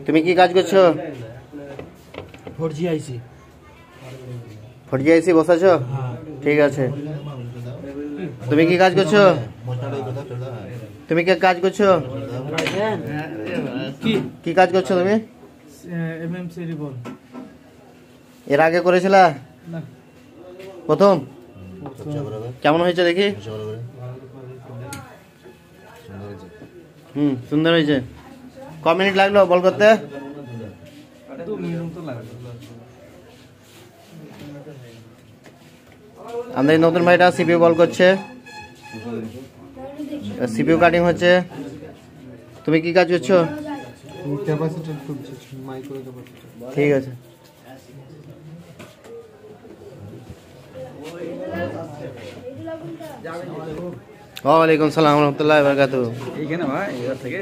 তুমি কি কাজ করছো? 4G IC 4G IC বসাছো? ঠিক আছে। তুমি কি কাজ করছো? তুমি কি কাজ করছো? কি কাজ করছো তুমি? MMC রিবল। এর আগে করেছিলা? না, প্রথম? কেমন হয়েছে দেখি? সুন্দর হয়েছে। ক মিনিট লাগলো বল করতে? 2 মিনিট তো লাগবে। আমাদের নতুন ভাইটা সিপিইউ বল করছে, সিপিইউ কাটিং হচ্ছে। তুমি কি কাজ করছো? ক্যাপাসিটর খুলছি, মাইক্রো ক্যাপাসিটর। ঠিক আছে। ওয়ালাইকুম সালাম ওয়া রাহমাতুল্লাহি ওয়া বারাকাতুহু। এইখানে ভাই এর থেকে